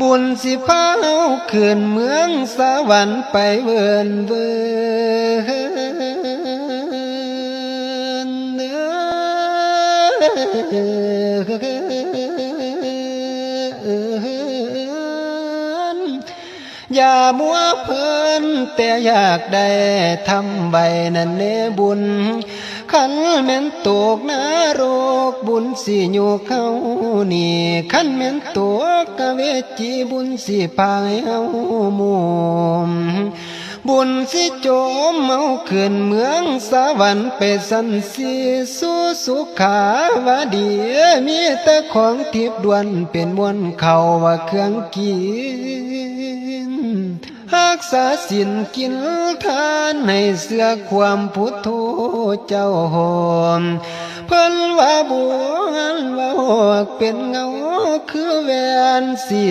บุญสิพาเฮาขึ้นเมืองสวรรค์ไปเวินเวินอย่ามัวเพลินแต่อยากได้ทำใบนั่นเนบุญขันแม่นตกนรกบุญสิอยู่เข้านี่ขันแม่นตกกเวจีบุญสิพายเฮามุมบุญสิโจมเมาขึ้นเมืองสวรรค์ไปสันสีสู่สุขาวดีมีแต่ของทิพย์ดวนเป็นมวลเขาว่าเครื่องกินรักษาศีลกินทานให้เสื้อความพุทโธเจ้าหอมเพิ่นว่าบัวว่าหอกเป็นเงาคือแหวนสี